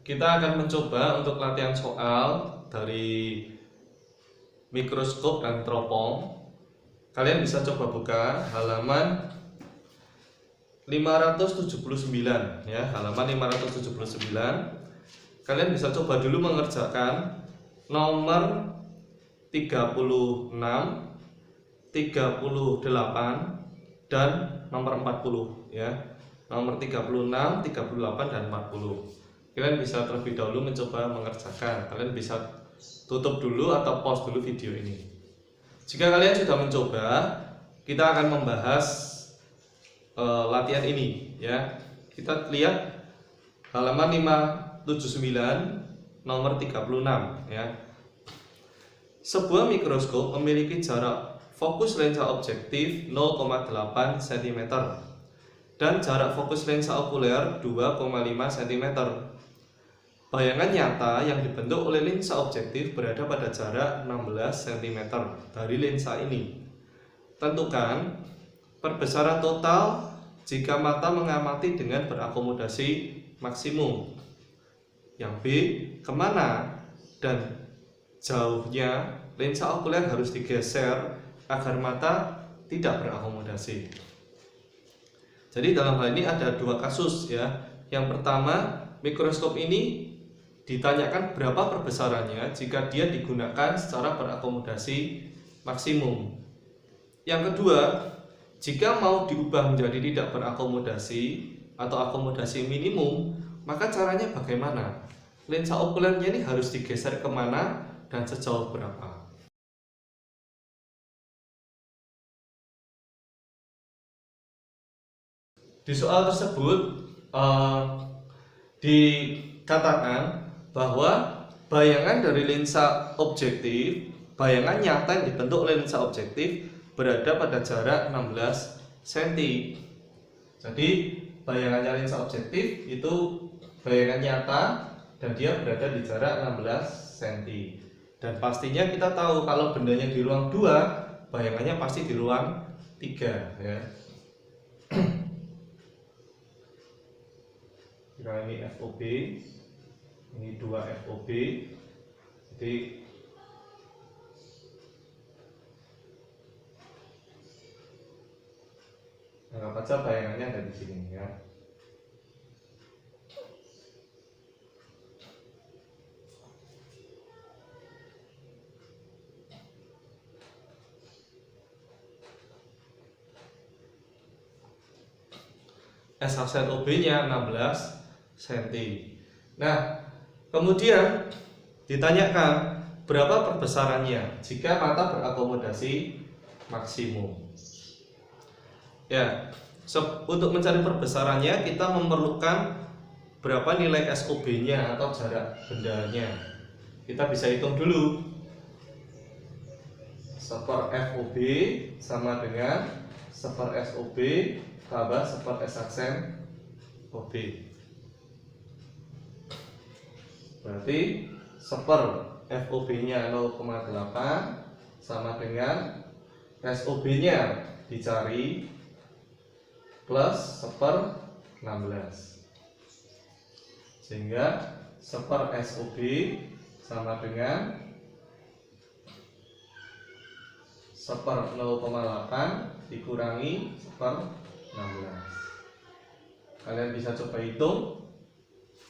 kita akan mencoba untuk latihan soal dari mikroskop dan teropong. Kalian bisa coba buka halaman 579 ya, halaman 579. Kalian bisa coba dulu mengerjakan nomor 36, 38 dan nomor 40 ya. Nomor 36, 38 dan 40. Kalian bisa terlebih dahulu mencoba mengerjakan. Kalian bisa tutup dulu atau pause dulu video ini. Jika kalian sudah mencoba, kita akan membahas latihan ini ya. Kita lihat halaman 579 nomor 36 ya. Sebuah mikroskop memiliki jarak fokus lensa objektif 0,8 cm dan jarak fokus lensa okuler 2,5 cm. Bayangan nyata yang dibentuk oleh lensa objektif berada pada jarak 16 cm dari lensa ini. Tentukan perbesaran total jika mata mengamati dengan berakomodasi maksimum. Yang B, kemana dan jauhnya lensa okuler harus digeser agar mata tidak berakomodasi. Jadi dalam hal ini ada dua kasus ya. Yang pertama, mikroskop ini ditanyakan berapa perbesarannya jika dia digunakan secara berakomodasi maksimum. Yang kedua, jika mau diubah menjadi tidak berakomodasi atau akomodasi minimum, maka caranya bagaimana? Lensa okulernya ini harus digeser kemana dan sejauh berapa? Di soal tersebut dikatakan bahwa bayangan dari lensa objektif, bayangan nyata yang dibentuk oleh lensa objektif berada pada jarak 16 cm. Jadi bayangannya lensa objektif itu bayangan nyata dan dia berada di jarak 16 cm. Dan pastinya kita tahu kalau bendanya di ruang 2, bayangannya pasti di ruang 3 ya. Nah, ini FOB, ini 2 FOB. Jadi anggap aja bayangannya ada di sini ya. S-aksen OB-nya 16 cm. Nah, kemudian ditanyakan berapa perbesarannya jika mata berakomodasi maksimum. Ya, untuk mencari perbesarannya kita memerlukan berapa nilai SOB-nya atau jarak bendanya. Kita bisa hitung dulu. Seper FOB sama dengan seper SOB tambah seper S-aksen OB. Berarti seper FOB-nya 0,8 sama dengan SOB-nya dicari plus seper 16. Sehingga seper SOB sama dengan seper 0,8 dikurangi seper 16. Kalian bisa coba hitung,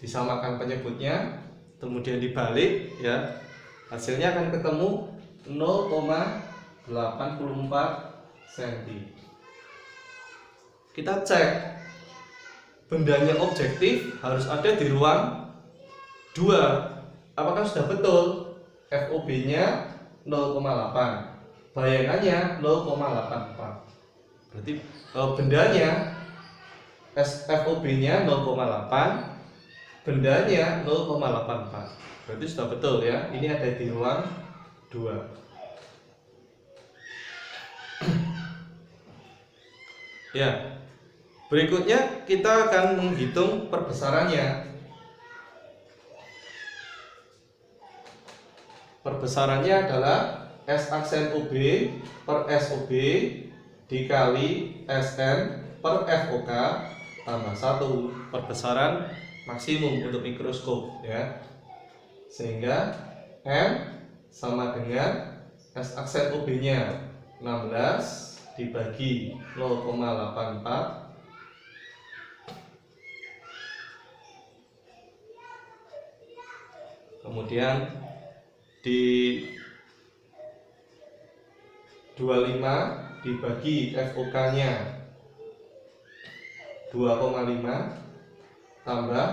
disamakan penyebutnya, kemudian dibalik ya, hasilnya akan ketemu 0,84 cm. Kita cek bendanya objektif harus ada di ruang 2. Apakah sudah betul? FOB-nya 0,8, bayangannya 0,84. Berarti bendanya FOB-nya 0,8, bendanya 0,84. Berarti sudah betul ya. Ini ada di ruang 2. Ya. Berikutnya kita akan menghitung perbesarannya. Perbesarannya adalah S-aksen OB per SOB dikali SN per FOK tambah 1. Perbesaran maksimum untuk mikroskop ya. Sehingga M sama dengan S aksen UB-nya 16 dibagi 0,84, kemudian di 25 dibagi FOK-nya 2,5 tambah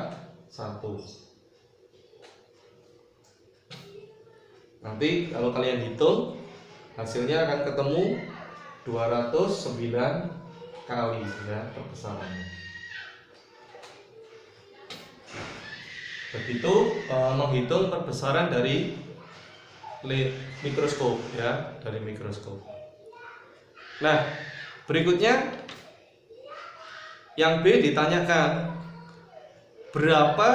1. Nanti kalau kalian hitung hasilnya akan ketemu 209 kali ya perbesarannya. Begitu menghitung perbesaran dari mikroskop ya, dari mikroskop. Nah, berikutnya yang B ditanyakan berapa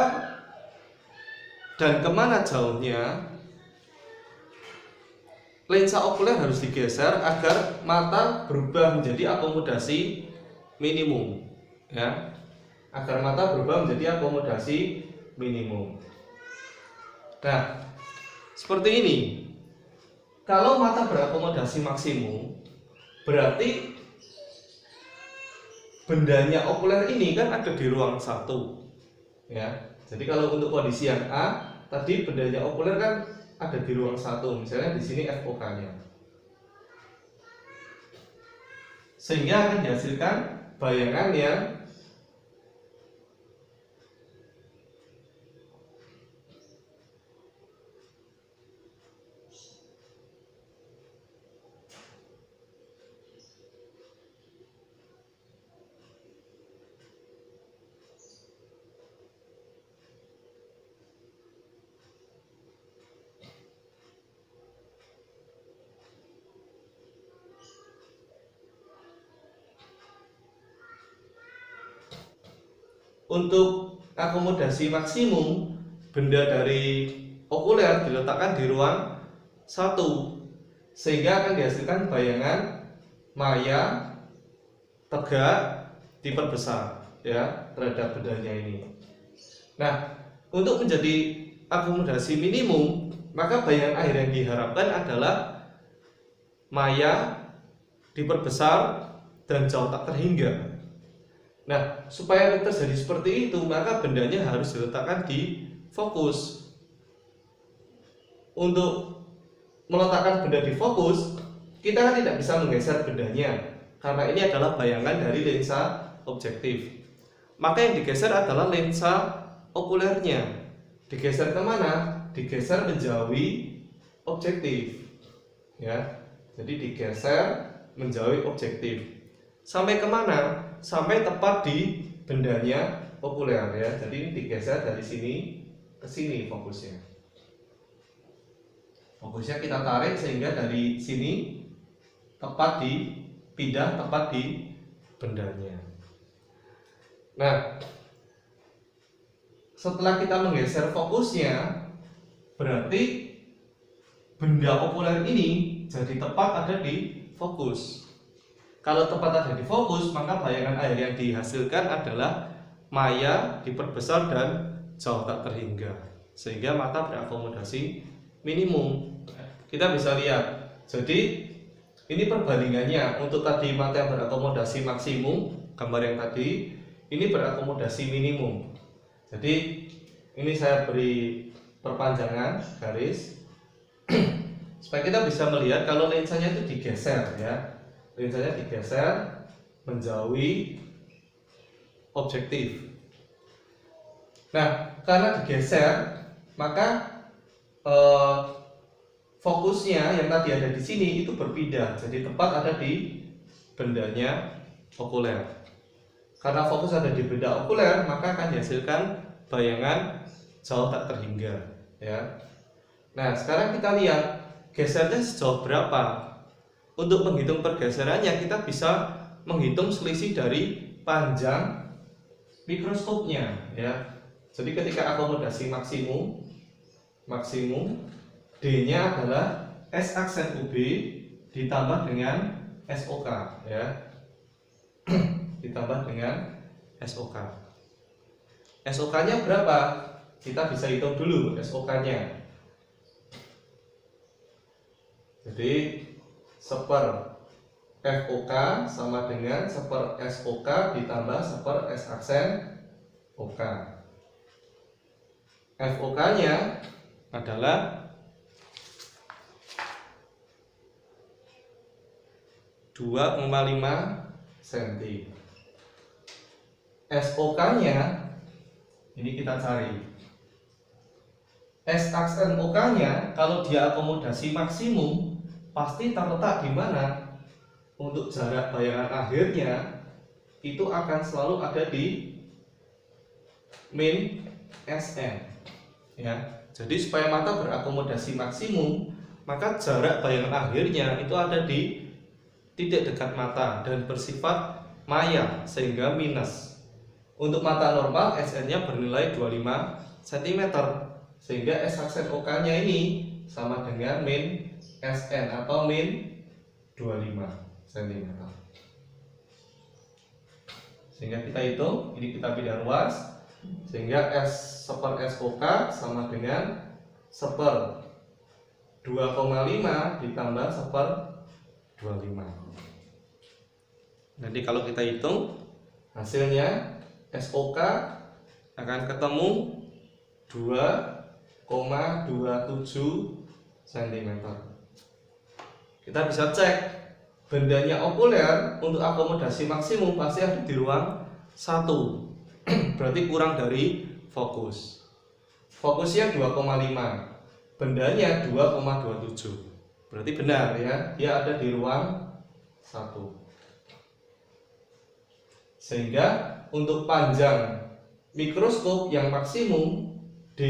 dan kemana jauhnya lensa okuler harus digeser agar mata berubah menjadi akomodasi minimum ya, agar mata berubah menjadi akomodasi minimum. Nah, seperti ini. Kalau mata berakomodasi maksimum, berarti bendanya okuler ini kan ada di ruang 1 ya. Jadi kalau untuk kondisi yang A tadi bendanya okuler kan ada di ruang 1, misalnya di sini FOK-nya. Sehingga akan dihasilkan bayangan yang untuk akomodasi maksimum benda dari okuler diletakkan di ruang 1, sehingga akan dihasilkan bayangan maya tegak diperbesar ya terhadap bendanya ini. Nah, untuk menjadi akomodasi minimum, maka bayangan akhir yang diharapkan adalah maya diperbesar dan jauh tak terhingga. Nah, supaya terjadi seperti itu, maka bendanya harus diletakkan di fokus. Untuk meletakkan benda di fokus, kita kan tidak bisa menggeser bendanya, karena ini adalah bayangan dari lensa objektif. Maka yang digeser adalah lensa okulernya. Digeser kemana? Digeser menjauhi objektif. Ya, jadi digeser menjauhi objektif. Sampai kemana? Sampai tepat di bendanya okuler ya. Jadi ini digeser dari sini ke sini fokusnya. Fokusnya kita tarik sehingga dari sini tepat pindah tepat di bendanya. Nah, setelah kita menggeser fokusnya, berarti benda okuler ini jadi tepat ada di fokus. Kalau tepat ada di fokus, maka bayangan akhir yang dihasilkan adalah maya diperbesar dan jauh tak terhingga, sehingga mata berakomodasi minimum. Kita bisa lihat, jadi ini perbandingannya. Untuk tadi mata yang berakomodasi maksimum, gambar yang tadi, ini berakomodasi minimum. Jadi ini saya beri perpanjangan garis supaya kita bisa melihat kalau lensanya itu digeser ya. Lensanya digeser menjauhi objektif. Nah, karena digeser, maka fokusnya yang tadi ada di sini itu berpindah, jadi tepat ada di bendanya okuler. Karena fokus ada di benda okuler, maka akan dihasilkan bayangan jauh tak terhingga. Ya. Nah, sekarang kita lihat gesernya sejauh berapa. Untuk menghitung pergeserannya, kita bisa menghitung selisih dari panjang mikroskopnya ya. Jadi ketika akomodasi maksimum D-nya adalah S aksen UB ditambah dengan SOK ya. Ditambah dengan SOK. SOK-nya berapa? Kita bisa hitung dulu SOK-nya. Jadi seper FOK sama dengan seper SOK ditambah seper S aksen OK. FOK-nya adalah 2,5 cm. SOK-nya ini kita cari. S aksen OK-nya kalau dia akomodasi maksimum pasti terletak di mana? Untuk jarak bayangan akhirnya itu akan selalu ada di min SN, ya. Jadi supaya mata berakomodasi maksimum, maka jarak bayangan akhirnya itu ada di titik dekat mata dan bersifat maya sehingga minus. Untuk mata normal SN-nya bernilai 25 cm sehingga S aksen OK-nya ini sama dengan min SN atau min 25 cm. Sehingga kita hitung, ini kita pindah ruas, sehingga S seper SOK sama dengan seper 2,5 ditambah seper 25. Nanti kalau kita hitung hasilnya SOK akan ketemu 2,27 cm. Kita bisa cek bendanya okuler untuk akomodasi maksimum pasti ada di ruang 1. Berarti kurang dari fokus. Fokusnya 2,5, bendanya 2,27. Berarti benar ya, dia ada di ruang 1. Sehingga untuk panjang mikroskop yang maksimum D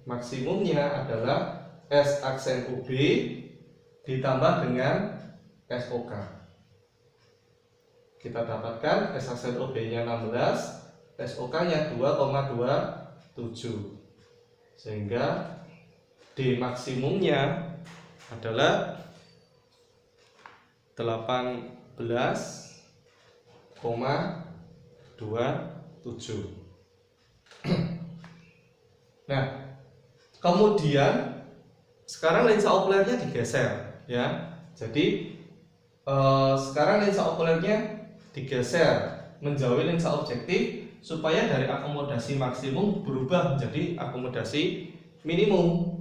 maksimumnya adalah S aksen UB ditambah dengan SOK. Kita dapatkan S aksen OB-nya 16, SOK-nya 2,27. Sehingga D maksimumnya adalah 18,27. Nah, kemudian sekarang lensa okulernya digeser, ya. Jadi sekarang lensa okulernya digeser menjauhi lensa objektif supaya dari akomodasi maksimum berubah menjadi akomodasi minimum.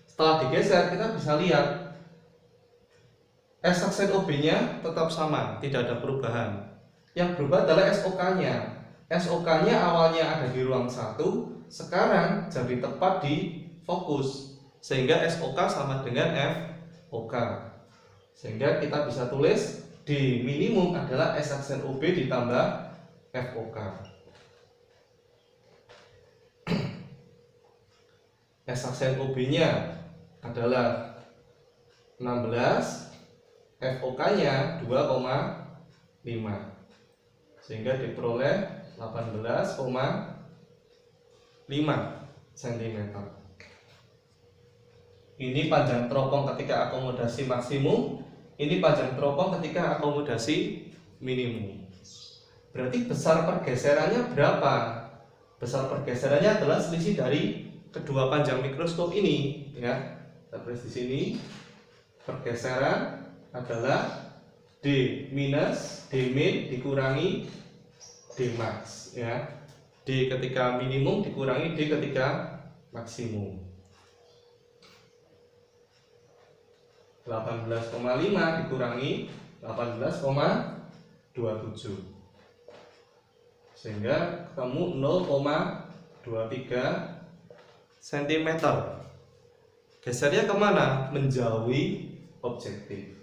Setelah digeser kita bisa lihat S aksen OB-nya tetap sama, tidak ada perubahan. Yang berubah adalah SOK-nya. SOK-nya awalnya ada di ruang 1, sekarang jadi tepat di fokus, sehingga SOK sama dengan FOK. Sehingga kita bisa tulis D minimum adalah S aksen OB ditambah FOK. S aksen OB-nya adalah 16, FOK-nya 2,5, sehingga diperoleh 18,5 cm. Ini panjang teropong ketika akomodasi maksimum, ini panjang teropong ketika akomodasi minimum. Berarti besar pergeserannya berapa? Besar pergeserannya adalah selisih dari kedua panjang mikroskop ini, ya. Kita tulis di sini pergeseran adalah D minus D min dikurangi D max, ya. D ketika minimum dikurangi D ketika maksimum. 18,5 dikurangi 18,27, sehingga ketemu 0,23 cm. Gesernya kemana? Menjauhi objektif.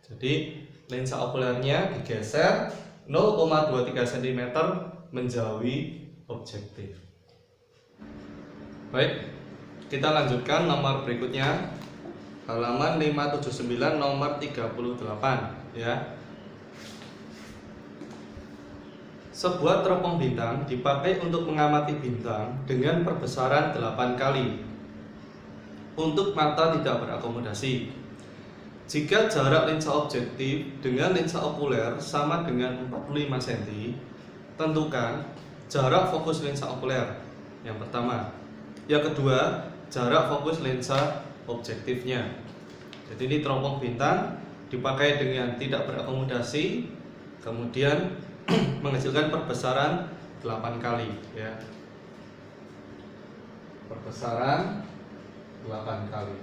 Jadi lensa okulernya digeser 0,23 cm menjauhi objektif. Baik, kita lanjutkan nomor berikutnya, halaman 579 nomor 38, ya. Sebuah teropong bintang dipakai untuk mengamati bintang dengan perbesaran 8 kali. untuk mata tidak berakomodasi. Jika jarak lensa objektif dengan lensa okuler sama dengan 45 cm, tentukan jarak fokus lensa okuler yang pertama. Yang kedua, jarak fokus lensa objektifnya. Jadi ini teropong bintang dipakai dengan tidak berakomodasi, kemudian menghasilkan perbesaran 8 kali ya. Perbesaran 8 kali.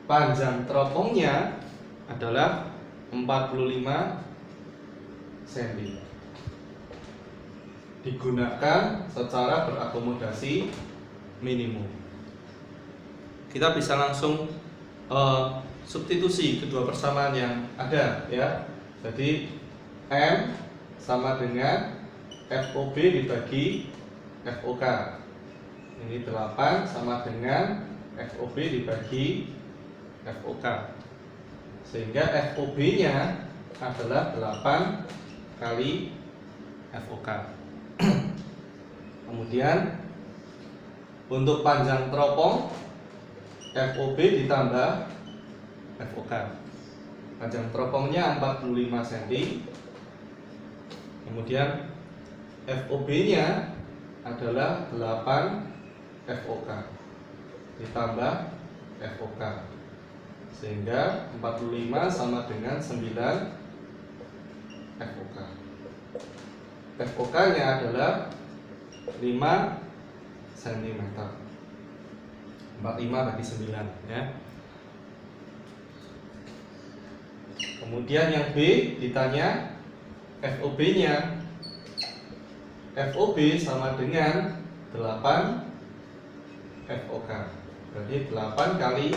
Panjang teropongnya adalah 45 cm. Digunakan secara berakomodasi minimum. Kita bisa langsung substitusi kedua persamaan yang ada ya. Jadi M sama dengan FOB dibagi FOK. Ini 8 sama dengan FOB dibagi FOK. Sehingga FOB-nya adalah 8 kali FOK. Kemudian untuk panjang teropong FOB ditambah FOK. Panjang teropongnya 45 cm. Kemudian FOB-nya adalah 8 FOK ditambah FOK. Sehingga 45 sama dengan 9 FOK. FOK-nya adalah 5 cm. 45 bagi 9 ya. Kemudian yang B ditanya FOB-nya. FOB sama dengan 8 FOK. Berarti 8 kali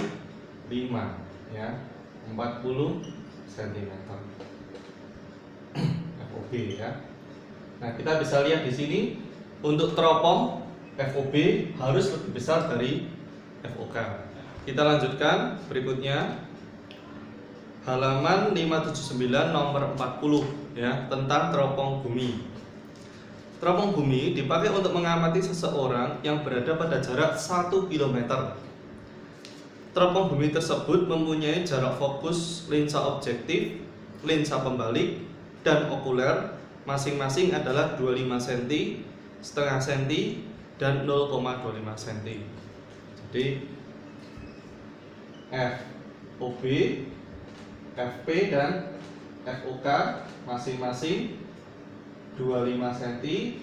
5 ya, 40 cm. FOB ya. Nah, kita bisa lihat di sini untuk teropong FOB harus lebih besar dari FOK. Kita lanjutkan berikutnya. Halaman 579 nomor 40 ya, tentang teropong bumi. Teropong bumi dipakai untuk mengamati seseorang yang berada pada jarak 1 km. Teropong bumi tersebut mempunyai jarak fokus lensa objektif, lensa pembalik, dan okuler masing-masing adalah 25 cm, setengah cm, dan 0,25 cm. Jadi FOB, FP, dan FOK masing-masing 25 cm,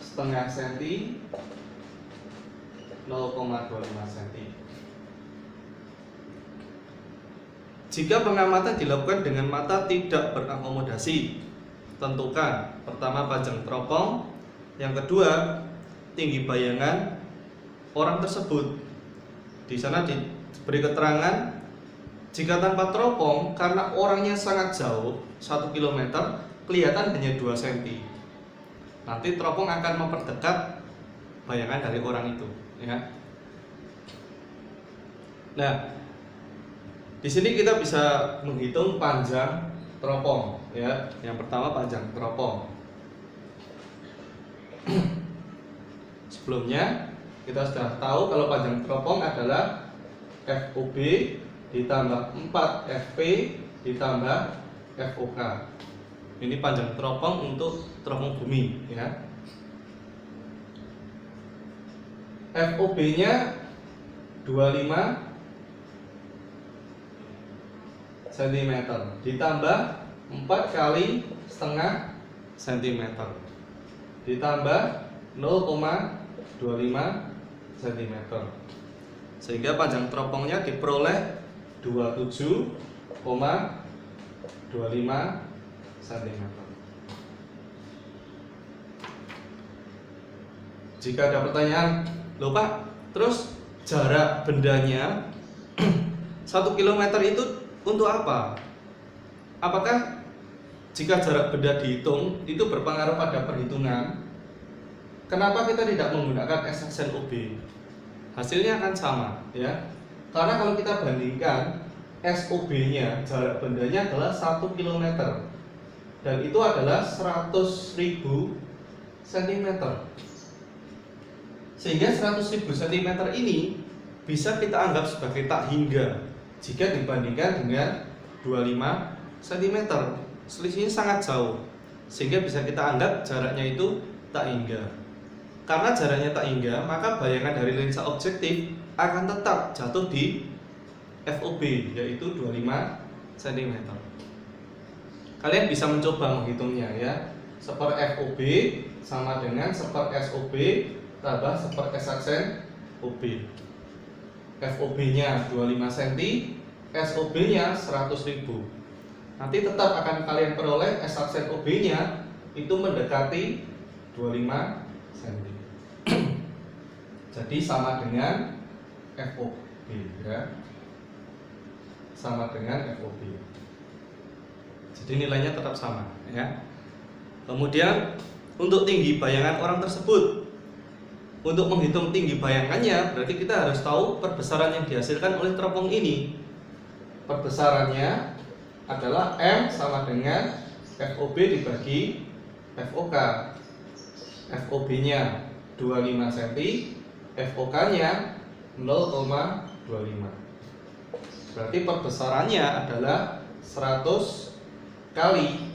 setengah cm, 0,25 cm. Jika pengamatan dilakukan dengan mata tidak berakomodasi, tentukan pertama panjang teropong, yang kedua tinggi bayangan orang tersebut. Di sana diberi keterangan jika tanpa teropong karena orangnya sangat jauh 1 km kelihatan hanya 2 cm. Nanti teropong akan memperdekat bayangan dari orang itu ya. Nah, di sini kita bisa menghitung panjang teropong ya. Yang pertama panjang teropong. Sebelumnya kita sudah tahu kalau panjang teropong adalah FOB ditambah 4 FP ditambah FOK. Ini panjang teropong untuk teropong bumi ya. FOB-nya 25 cm ditambah 4 kali setengah cm ditambah 0,25 cm, sehingga panjang teropongnya diperoleh 27,25 cm. Jika ada pertanyaan, loh Pak, terus jarak bendanya 1 km itu untuk apa? Apakah jika jarak benda dihitung itu berpengaruh pada perhitungan? Kenapa kita tidak menggunakan SXN OB? Hasilnya akan sama ya. Karena kalau kita bandingkan SOB-nya, jarak bendanya adalah 1 km dan itu adalah 100.000 cm. Sehingga 100.000 cm ini bisa kita anggap sebagai tak hingga jika dibandingkan dengan 25 cm. Selisihnya sangat jauh, sehingga bisa kita anggap jaraknya itu tak hingga. Karena jaraknya tak hingga, maka bayangan dari lensa objektif akan tetap jatuh di FOB, yaitu 25 cm. Kalian bisa mencoba menghitungnya ya. 1/FOB sama dengan 1/SOB tambah 1/S OB. FOB-nya 25 cm, SOB-nya 100.000. Nanti tetap akan kalian peroleh S-aksen OB-nya itu mendekati 25 cm. Jadi sama dengan FOB ya. Sama dengan FOB. Jadi nilainya tetap sama ya. Kemudian untuk tinggi bayangan orang tersebut, untuk menghitung tinggi bayangannya berarti kita harus tahu perbesaran yang dihasilkan oleh teropong ini. Perbesarannya adalah M sama dengan FOB dibagi FOK. FOB-nya 25 cm, FOK-nya 0,25. Berarti perbesarannya adalah 100 kali.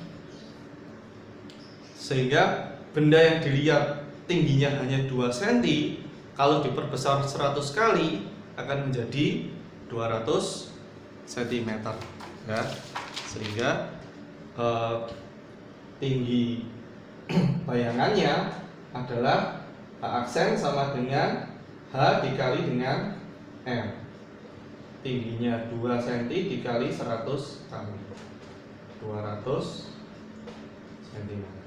Sehingga benda yang dilihat tingginya hanya 2 cm, kalau diperbesar 100 kali akan menjadi 200 cm ya. Sehingga tinggi bayangannya adalah H aksen sama dengan H dikali dengan M. Tingginya 2 cm dikali 100 kali 200 cm.